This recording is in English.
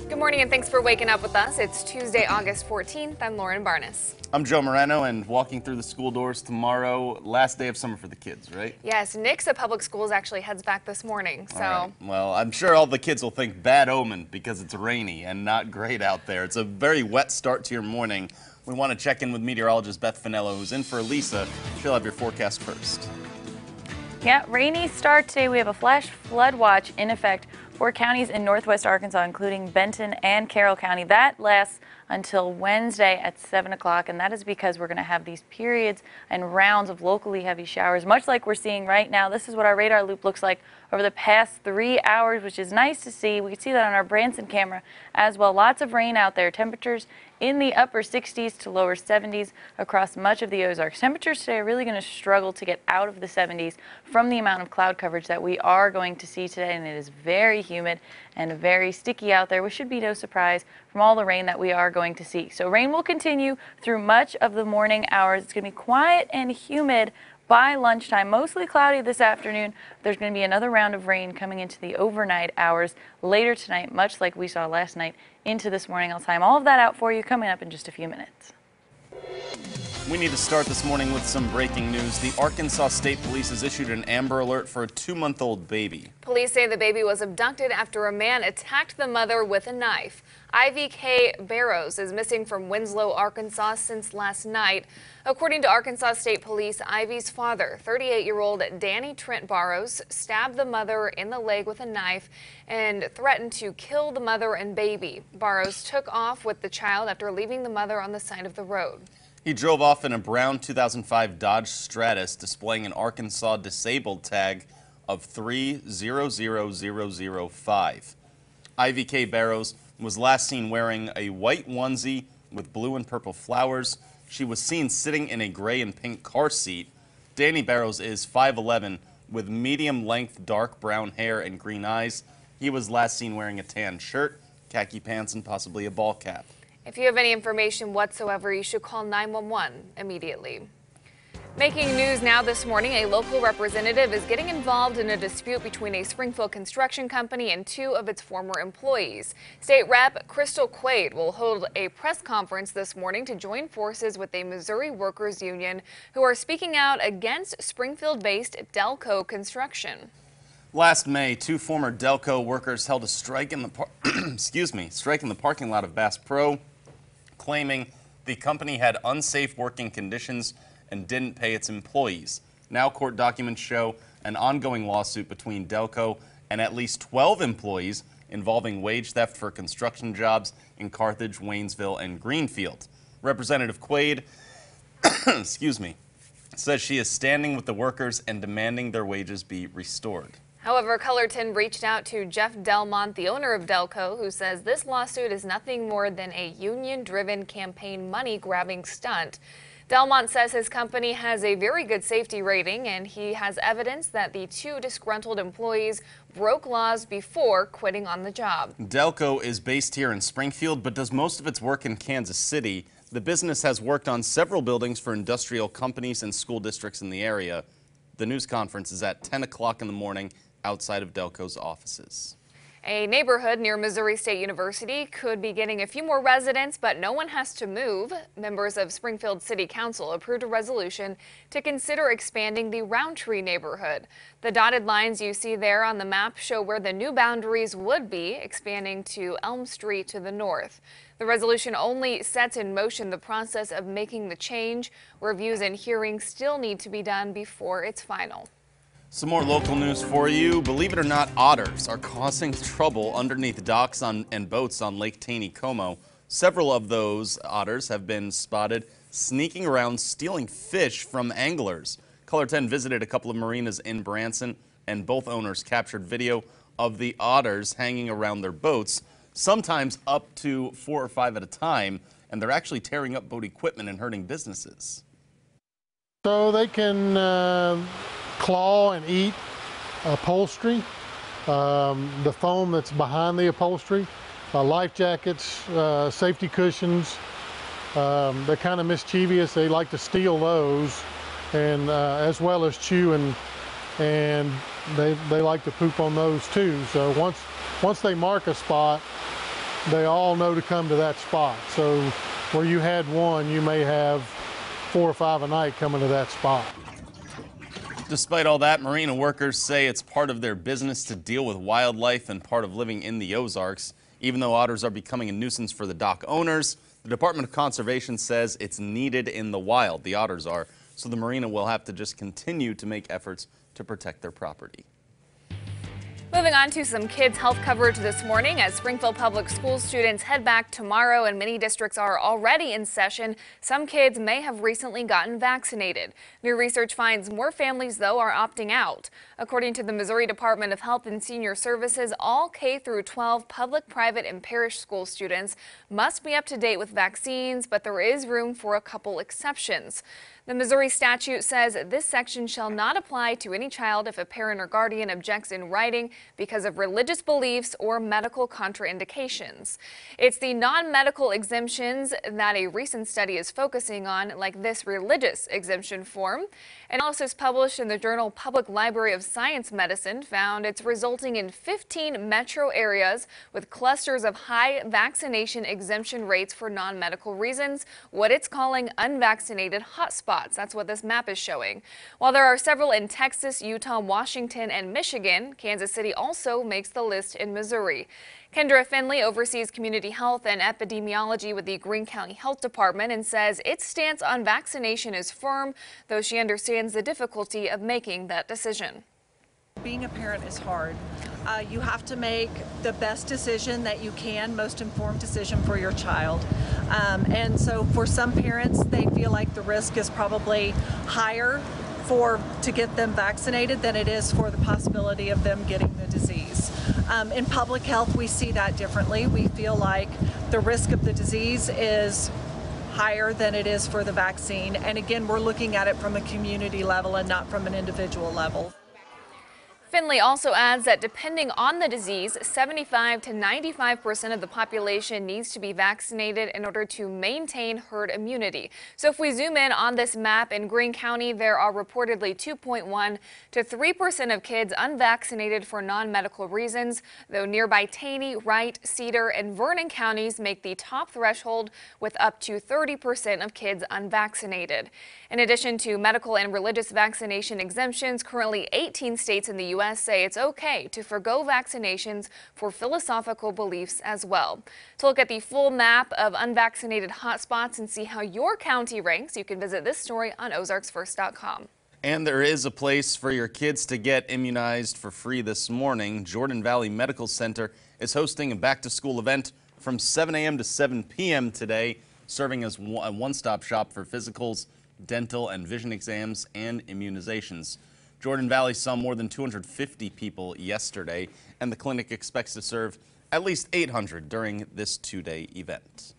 Good morning and thanks for waking up with us. It's Tuesday, August 14th. I'm Lauren Barnes. I'm Joe Moreno, and walking through the school doors tomorrow, last day of summer for the kids, right? Yes, Nixa Public Schools actually heads back this morning. So, right. Well, I'm sure all the kids will think bad omen because it's rainy and not great out there. It's a very wet start to your morning. We want to check in with meteorologist Beth Finello, who's in for Lisa. She'll have your forecast first. Yeah, rainy start today. We have a flash flood watch in effect for counties in northwest Arkansas, including Benton and Carroll County. That lasts until Wednesday at 7 o'clock, and that is because we're going to have these periods and rounds of locally heavy showers, much like we're seeing right now. This is what our radar loop looks like over the past 3 hours, which is nice to see. We can see that on our Branson camera as well. Lots of rain out there. Temperatures in the upper 60s to lower 70s across much of the Ozarks. Temperatures today are really going to struggle to get out of the 70s from the amount of cloud coverage that we are going to see today, and it is very humid and very sticky out there, which should be no surprise from all the rain that we are going to see. So rain will continue through much of the morning hours. It's going to be quiet and humid by lunchtime, mostly cloudy this afternoon. There's going to be another round of rain coming into the overnight hours later tonight, much like we saw last night into this morning. I'll time all of that out for you coming up in just a few minutes. We need to start this morning with some breaking news. The Arkansas State Police has issued an Amber Alert for a 2-month-old baby. Police say the baby was abducted after a man attacked the mother with a knife. Ivy K. Barrows is missing from Winslow, Arkansas since last night. According to Arkansas State Police, Ivy's father, 38-year-old Danny Trent Barrows, stabbed the mother in the leg with a knife and threatened to kill the mother and baby. Barrows took off with the child after leaving the mother on the side of the road. He drove off in a brown 2005 Dodge Stratus displaying an Arkansas disabled tag of 300005. Ivy K. Barrows was last seen wearing a white onesie with blue and purple flowers. She was seen sitting in a gray and pink car seat. Danny Barrows is 5'11" with medium-length dark brown hair and green eyes. He was last seen wearing a tan shirt, khaki pants, and possibly a ball cap. If you have any information whatsoever, you should call 911 immediately. Making news now this morning, a local representative is getting involved in a dispute between a Springfield construction company and 2 of its former employees. State Rep. Crystal Quaid will hold a press conference this morning to join forces with a Missouri workers union who are speaking out against Springfield-based Delco Construction. Last May, 2 former Delco workers held a strike in the strike in the parking lot of Bass Pro, claiming the company had unsafe working conditions and didn't pay its employees. Now court documents show an ongoing lawsuit between Delco and at least 12 employees involving wage theft for construction jobs in Carthage, Waynesville, and Greenfield. Representative Quaid says she is standing with the workers and demanding their wages be restored. However, Cullerton reached out to Jeff Delmont, the owner of Delco, who says this lawsuit is nothing more than a union-driven campaign money-grabbing stunt. Delmont says his company has a very good safety rating, and he has evidence that the 2 disgruntled employees broke laws before quitting on the job. Delco is based here in Springfield, but does most of its work in Kansas City. The business has worked on several buildings for industrial companies and school districts in the area. The news conference is at 10 o'clock in the morning outside of Delco's offices. A neighborhood near Missouri State University could be getting a few more residents, but no one has to move. Members of Springfield City Council approved a resolution to consider expanding the Roundtree neighborhood. The dotted lines you see there on the map show where the new boundaries would be, expanding to Elm Street to the north. The resolution only sets in motion the process of making the change. Reviews and hearings still need to be done before it's final. Some more local news for you. Believe it or not, otters are causing trouble underneath docks and boats on Lake Taneycomo. Several of those otters have been spotted sneaking around stealing fish from anglers. Color 10 visited a couple of marinas in Branson, and both owners captured video of the otters hanging around their boats, sometimes up to 4 or 5 at a time, and they're actually tearing up boat equipment and hurting businesses. So they can claw and eat upholstery, the foam that's behind the upholstery, life jackets, safety cushions. They're kind of mischievous. They like to steal those, and as well as chew, and they like to poop on those too. So once they mark a spot, they all know to come to that spot. So where you had one, you may have 4 or 5 a night coming to that spot. Despite all that, marina workers say it's part of their business to deal with wildlife and part of living in the Ozarks. Even though otters are becoming a nuisance for the dock owners, the Department of Conservation says it's needed in the wild. The otters are. So the marina will have to just continue to make efforts to protect their property. Moving on to some kids' health coverage this morning as Springfield Public School students head back tomorrow and many districts are already in session. Some kids may have recently gotten vaccinated. New research finds more families, though, are opting out. According to the Missouri Department of Health and Senior Services, all K through 12 public, private, and parish school students must be up to date with vaccines, but there is room for a couple exceptions. The Missouri statute says this section shall not apply to any child if a parent or guardian objects in writing because of religious beliefs or medical contraindications. It's the non-medical exemptions that a recent study is focusing on, like this religious exemption form. Analysis published in the journal Public Library of Science Medicine found it's resulting in 15 metro areas with clusters of high vaccination exemption rates for non-medical reasons, what it's calling unvaccinated hotspots. That's what this map is showing. While there are several in Texas, Utah, Washington, and Michigan, Kansas City also makes the list in Missouri. Kendra Finley oversees community health and epidemiology with the Greene County Health Department and says its stance on vaccination is firm, though she understands the difficulty of making that decision. Being a parent is hard. You have to make the best decision that you can, most informed decision for your child. And so for some parents, they feel like the risk is probably higher to get them vaccinated than it is for the possibility of them getting the disease. In public health, we see that differently. We feel like the risk of the disease is higher than it is for the vaccine. And again, we're looking at it from a community level and not from an individual level. Finley also adds that depending on the disease, 75 to 95% of the population needs to be vaccinated in order to maintain herd immunity. So if we zoom in on this map in Greene County, there are reportedly 2.1 to 3% of kids unvaccinated for non-medical reasons, though nearby Taney, Wright, Cedar, and Vernon counties make the top threshold with up to 30% of kids unvaccinated. In addition to medical and religious vaccination exemptions, currently 18 states in the U.S. say it's okay to forgo vaccinations for philosophical beliefs as well. To look at the full map of unvaccinated hotspots and see how your county ranks, you can visit this story on ozarksfirst.com. And there is a place for your kids to get immunized for free this morning. Jordan Valley Medical Center is hosting a back-to-school event from 7 a.m. to 7 p.m. today, serving as a one-stop shop for physicals, dental and vision exams, and immunizations. Jordan Valley saw more than 250 people yesterday, and the clinic expects to serve at least 800 during this two-day event.